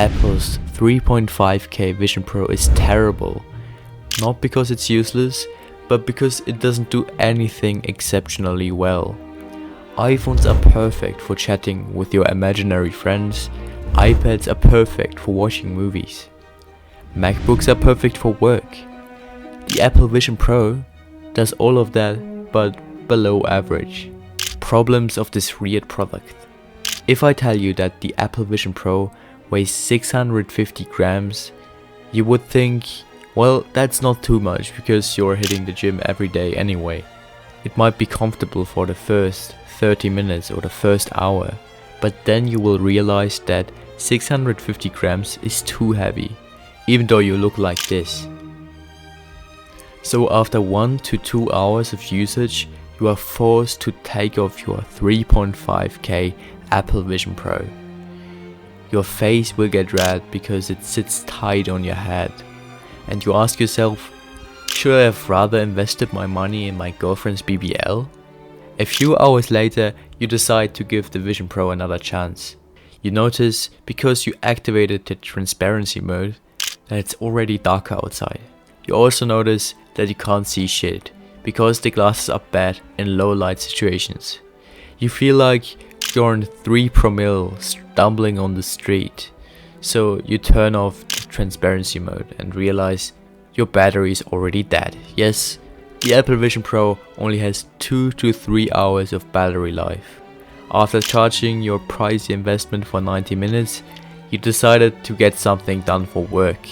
Apple's 3.5K Vision Pro is terrible. Not because it's useless, but because it doesn't do anything exceptionally well. iPhones are perfect for chatting with your imaginary friends. iPads are perfect for watching movies. MacBooks are perfect for work. The Apple Vision Pro does all of that, but below average. Problems of this weird product. If I tell you that the Apple Vision Pro weighs 650 grams, you would think, well, that's not too much because you're hitting the gym every day anyway. It might be comfortable for the first 30 minutes or the first hour, but then you will realize that 650 grams is too heavy, even though you look like this. So after 1 to 2 hours of usage, you are forced to take off your 3.5K Apple Vision Pro. Your face will get red because it sits tight on your head, and you ask yourself, should I have rather invested my money in my girlfriend's BBL? A few hours later, you decide to give the Vision Pro another chance. You notice, because you activated the transparency mode, that it's already darker outside. You also notice that you can't see shit, because the glasses are bad in low light situations. You feel like you're in 3 promille stumbling on the street, so you turn off the transparency mode and realize your battery is already dead. Yes, the Apple Vision Pro only has 2 to 3 hours of battery life. After charging your pricey investment for 90 minutes, you decided to get something done for work.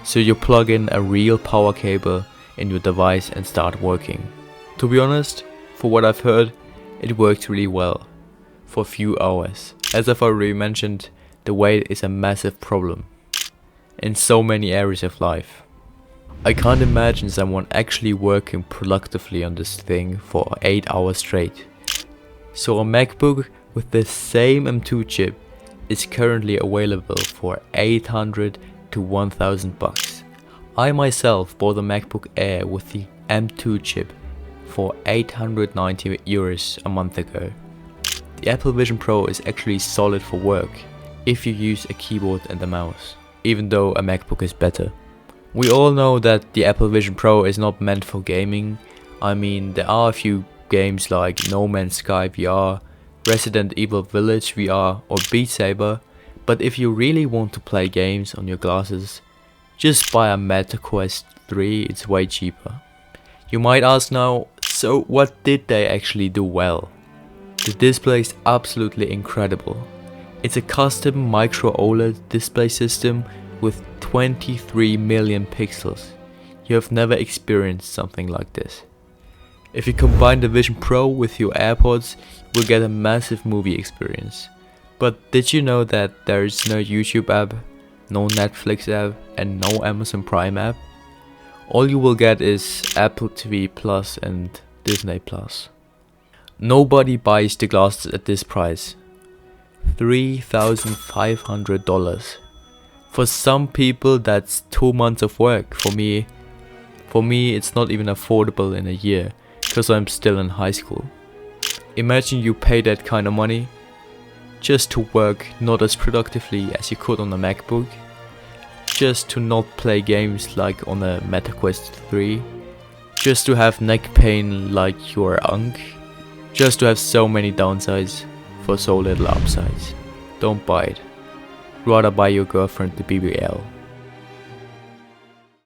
So you plug in a real power cable in your device and start working. To be honest, for what I've heard, it works really well for a few hours. As I've already mentioned, the weight is a massive problem in so many areas of life. I can't imagine someone actually working productively on this thing for 8 hours straight. So a MacBook with the same M2 chip is currently available for 800 to 1000 bucks. I myself bought a MacBook Air with the M2 chip for 890 euros a month ago. The Apple Vision Pro is actually solid for work if you use a keyboard and a mouse, even though a MacBook is better. We all know that the Apple Vision Pro is not meant for gaming. I mean, there are a few games like No Man's Sky VR, Resident Evil Village VR or Beat Saber, but if you really want to play games on your glasses, just buy a Meta Quest 3, it's way cheaper. You might ask now, so what did they actually do well? The display is absolutely incredible. It's a custom micro OLED display system with 23 million pixels. You have never experienced something like this. If you combine the Vision Pro with your AirPods, you will get a massive movie experience. But did you know that there is no YouTube app, no Netflix app and no Amazon Prime app? All you will get is Apple TV Plus and Disney Plus. Nobody buys the glasses at this price. $3,500. For some people that's 2 months of work. For me it's not even affordable in a year, because I'm still in high school. Imagine you pay that kind of money just to work not as productively as you could on a MacBook, just to not play games like on a Meta Quest 3, just to have neck pain like your unk, just to have so many downsides for so little upsides. Don't buy it. Rather buy your girlfriend the BBL.